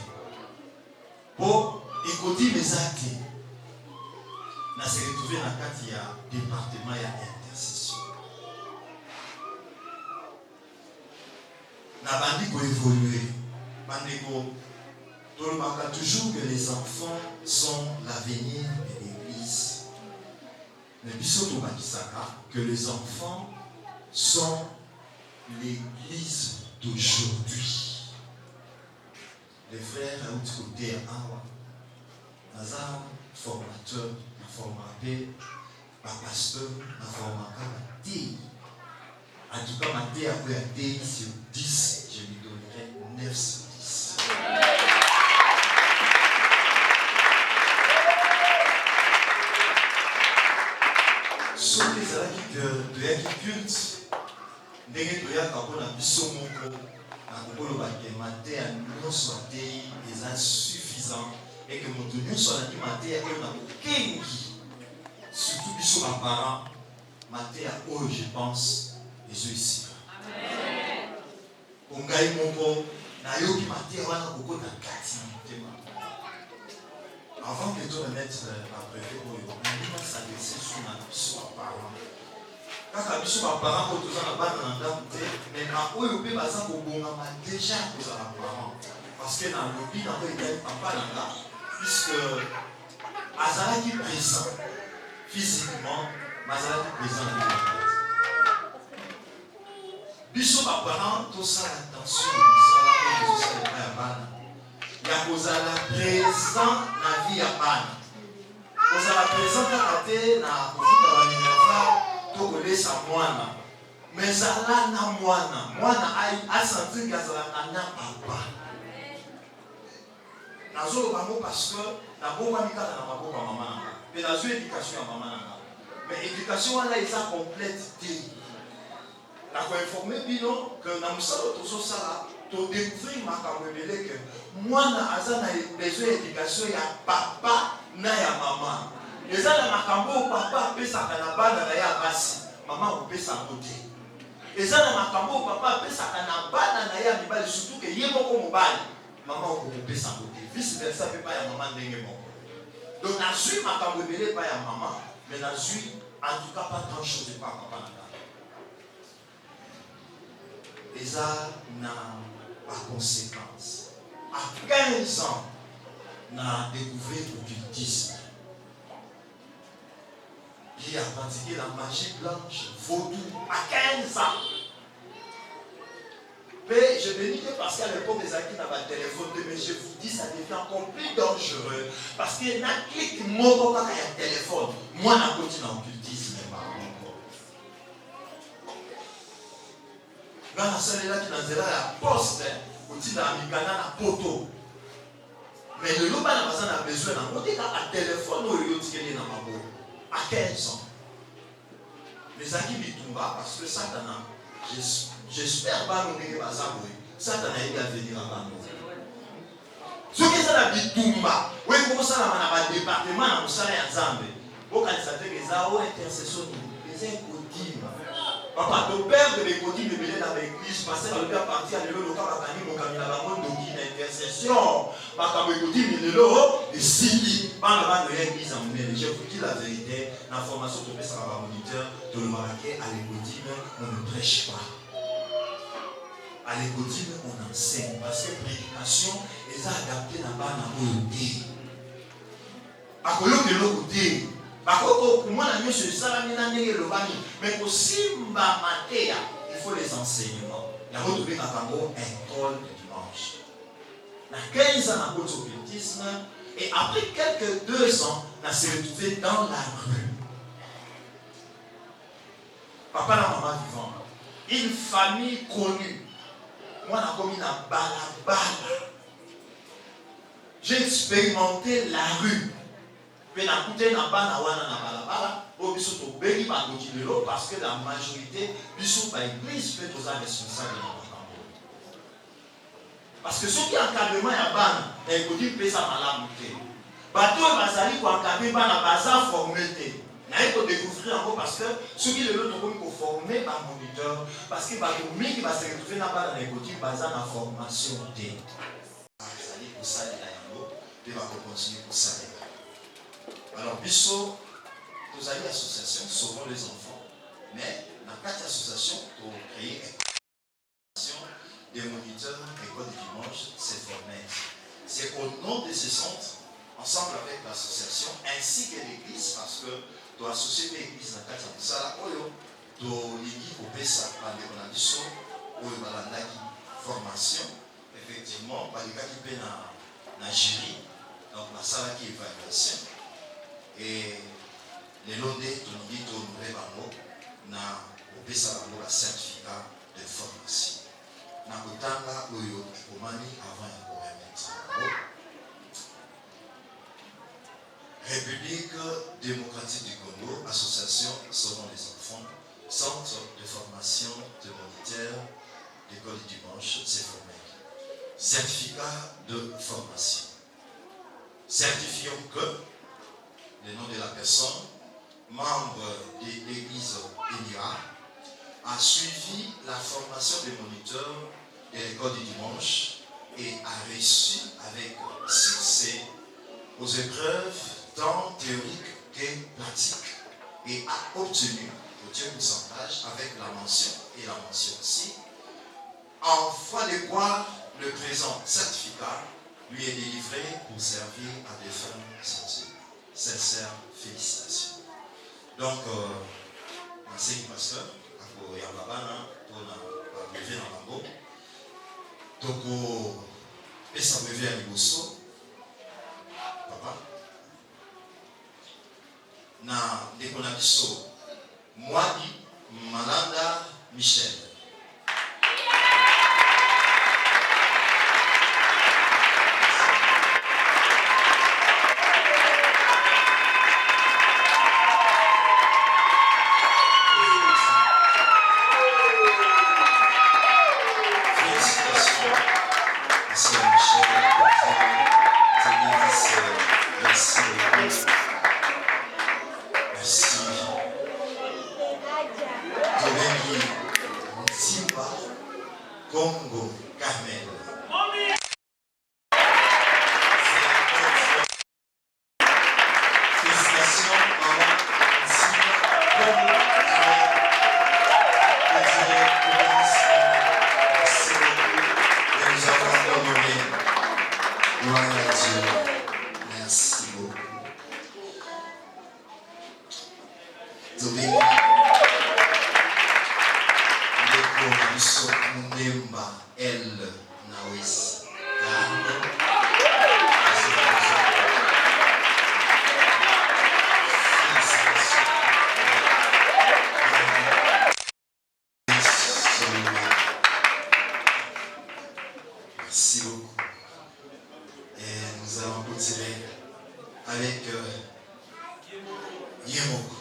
Pour écouter les actes, on s'est retrouvé dans le département et intercession. On a dit qu'on évolue. On a toujours que les enfants sont l'avenir de l'Église. Mais bisous que les enfants sont l'Église d'aujourd'hui. Les frères à l'autre côté, un formateur, un formateur, un pasteur, un formateur, en tout cas, ma thé après un thé sur 10, je lui donnerai 9 sur 10. Ce qui est de culte, dès que tu as un bisou, c'est suffisant et que mon tenue soit la matière et surtout bisou à parents, matière où je pense, et je suis ici. On gagne mon corps, nayoki matière wana beaucoup de kati. Avant que tu remettes ma préférée, on va s'adresser sur ma bisou à parents. Quand la bisou à parents, on a la banne en dame, mais ma oyo pe baza ko bonga ma déjà aux parents. Parce que dans le lobby, dans le papa là, puisque Azala qui est présent physiquement, Azala qui est présent Bishop apparent, tout ça, attention, il y a Kozala présent dans la vie à Ban. Kozala présent dans la vie dans la vie à mais Zala na Moana a senti que Zala na papa. Parce que la bombe a na maman. Mais la éducation à maman. Mais l'éducation là est complète. La quoi informer bino que dans musalo to sala to découvrir ma kamwebele que moi na azana besoin d'éducation ya papa na ya maman. Les ala makambo papa pesa kana bana na ya basi maman ko pesa côté. Les ala makambo papa pesa kana bana na ya mibali surtout que yebo ko mobali maman ko pesa côté. Vice versa pe pa ya maman ndenge moko. Donc na suis makamwebele pa ya maman mais na suis en tout cas pas grand chose pas papa. Et ça n'a pas conséquence. À 15 ans, on a découvert l'occultisme. Il a pratiqué la magie blanche, vaudou, à 15 ans. Mais je ne dis que parce qu'à l'époque des acquis n'avaient pas de téléphone, mais je vous dis, ça devient encore plus dangereux. Parce qu'il y a un clic mot quand il y a un téléphone. Moi, je continue l'occultisme. Dans la salle là qui dans la poste, on dans Mikana na poto. Mais le loba n'a pas besoin d'un côté à téléphone ou il y a dans ma boue. À 15 ans. Les acquis bitumba parce que Satan, j'espère pas nous dire Satan a aidé à venir à Bano. Ce qui est la bitumba, oui, comment ça dans un département dans le salaire en Zambie. Au cas où ça fait que ça a intercession, les incotimes. Papa, ton père de l'école me venait dans l'église, parce que le père parti à l'élo, le cas a gagné mon camin à la mode, donc il y a une intercession. Ma camégotie, mais l'élo, et si, pas la de l'église en mai. Je vous dis la vérité, l'information de ça va moniteur, de le marquer à l'école, on ne prêche pas. À l'école, on enseigne, parce que prédication, les a adaptés dans la côté. À côté de l'autre côté. Pour moi, la mieux, c'est ça, mais aussi, il faut les enseignements. Il y a retrouvé dans Tango école de dimanche. Il y a 15 ans, on a au occultisme, et après quelques 2 ans, on s'est retrouvé dans la rue. Papa et maman vivant. Une famille connue. Moi, on a commis dans Balabala. J'ai expérimenté la rue. Parce que la majorité du sous par l'église fait aux responsables de l'enfant. Parce que ceux qui encadrement à ban, ils peuvent ça malade. Bateau et Bazali pour encadrer ban à bazar formé. Il faut découvrir encore parce que ceux qui le ont formé par moniteur, parce que bateau qui va se retrouver dans les côtés bazar en formation D. Bazali pour ça et va continuer pour ça. Alors, Bissot, nous avons une association, sauvons les enfants, mais dans 4 associations, pour créer une association des moniteurs école du dimanche, c'est formé. C'est au nom de ces centres, ensemble avec l'association, ainsi que l'église, parce que tu as associé l'église dans 4 associations, tu as l'église au PESA, on a Bissot, où il y a la formation, effectivement, il y a qui peut dans jury, donc la salle qui est évaluation. Et les londés, tu nous dis que nous avons un certificat de formation. Nous avons un avant de remettre. République démocratique du Congo, association Sauvons les enfants, centre de formation de moniteurs d'école du dimanche, c'est formé. Certificat de formation. Certifions que le nom de la personne, membre de l'église Enira, a suivi la formation des moniteurs de l'école du dimanche et a réussi avec succès aux épreuves tant théoriques que pratiques et a obtenu le pourcentage avec la mention et la mention aussi, en foi de quoi le présent certificat lui est délivré pour servir à des fins sensibles. Sincères félicitations. Donc, merci pasteur, pour Yababana, pour la brevet dans la Toko, et ça brevet à Liboso, papa. Na Dekonabiso, Mwadi, Malanda, Michel. Congo, Carmel. Félicitations nous avons honoré. Gloire à Dieu. Merci beaucoup. Mundemba El Nawis. Merci beaucoup. Et nous allons continuer avec Yemoko.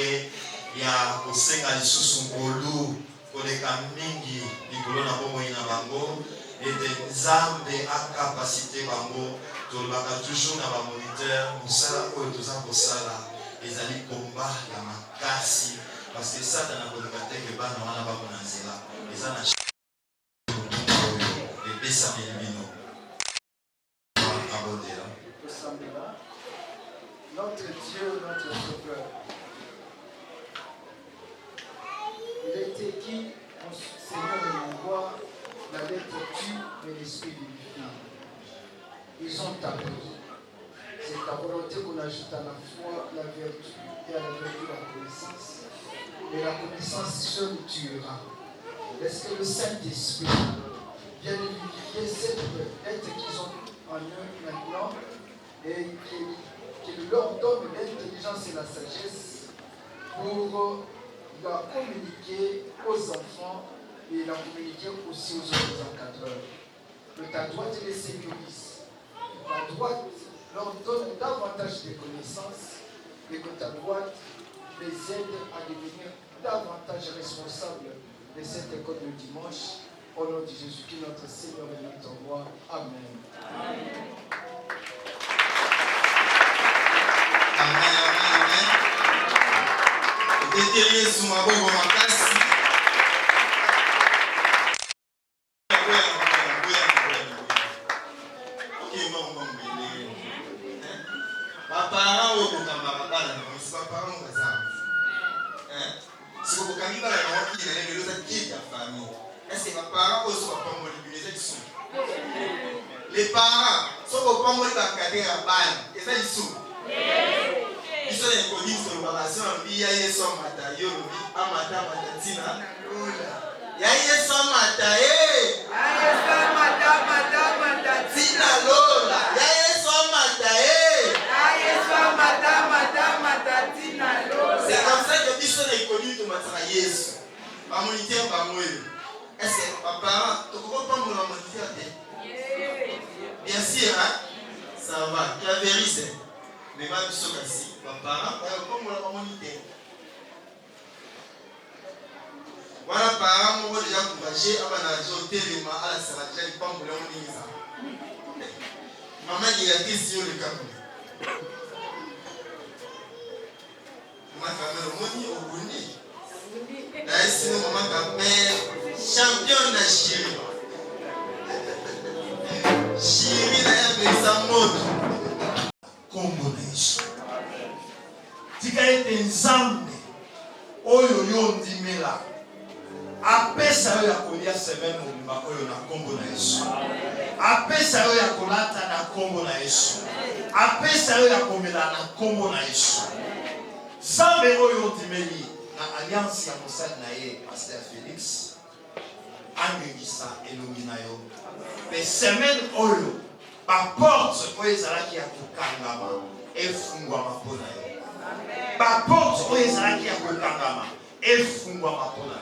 mpe ya kosenga lisusu ngolu koleka mingi likolo na bomoi na bango ete nzambe akapasite bango. Tolobaka toujours na bamoniteur mosala oyo toza kosala ezali komba ya makasi parce que satana akolinga te ke bana wana bamona nzela eza na oyo epesameli bino abondela. Notre Dieu, notre Sauveur. Il est écrit, mon Seigneur et mon roi, la lettre tue, mais l'esprit vivifie. Ils ont appris. C'est ta volonté qu'on ajoute à la foi la vertu et à la vertu la connaissance. Et la connaissance seule tuera. Est-ce que le Saint-Esprit vienne vivifier cette lettre qu'ils ont en eux maintenant et qu'il leur donne l'intelligence et la sagesse pour la communiquer aux enfants et la communiquer aussi aux autres encadreurs. Que ta droite les sécurise. Ta droite leur donne davantage de connaissances et que ta droite les aide à devenir davantage responsables de cette école de dimanche. Au nom de Jésus-Christ, notre Seigneur et notre roi. Amen. Amen, amen, amen. Déterrier sous ma boue makasi. Parents au Bukamba bana na c'est pas parents bazam. Si vous Bukamba bana na qui est le losa qui ya famille. Est-ce que les parents aussi sont pas mobilisés dessus? Les parents sont pas mobilisés à cadrer à balle. Et ça ils sont. Ils sont les connus sur la relation via son matériau, amata matatina. Yaye son mataye. Yaye son matatina lola. Yaye son mataye. C'est comme ça que nous sommes connus de notre Jésus. Par moniteur, par moi. Est-ce que papa, tu comprends pas mon moniteur? Bien sûr, hein? Ça va. Tu as vérifié. Mais ma mission ici, papa, comme mon moniteur. Voilà, parents, moi déjà encouragé à manager tellement à la salle déjà du pamboulé en Nisa. Maman qui a dit sur le Cameroun. Ma famille au Moni au Burundi. Là ici nous maman comme champion de Chiri. Chiri na ya sa moto. Kombo na Yesu. Tika ete nzambe oyo yo ndimela. Apesa yo ya kolia semaine mobimba oyo na kombo na Yesu. Apesa yo ya kolata na kombo na Yesu. Apesa yo ya komela na kombo na Yesu. Zambe oyo ndimeli na alliance ya mosali na ye Pasteur Félix angengisa elongi na yo. Pe semaine oyo ba porte oyo ezalaki ya kokangama efungwama mpona yo. Ba porte oyo ezalaki ya kokangama efungwama mpona yo.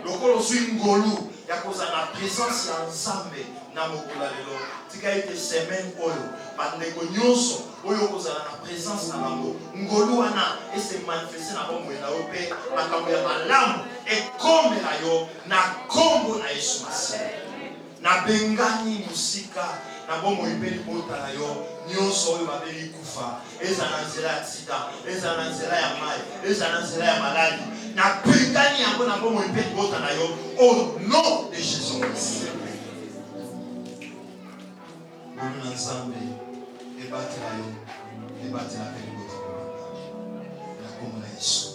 Lokolo zwi ngolu ya kozala na présence ya Nzambe na mokolo lelo. Tika ete semaine oyo bandeko nyonso oyo kozala na présence na bango ngolu wana ese manifeste na bomoi na yo mpe makambo ya malamu ekomela yo na kombo na Yesu Masiya. Na bengani musika na bomoi mpe libota na yo nyonso oyo babeli kufa eza na nzela ya sida eza na nzela ya mai eza na nzela ya maladi na bengani yango na bomoi mpe libota na yo au nom de Jésus Christ. Ngolu na Nzambe ebatela yo ebatela mpe libota na kombo na Yesu.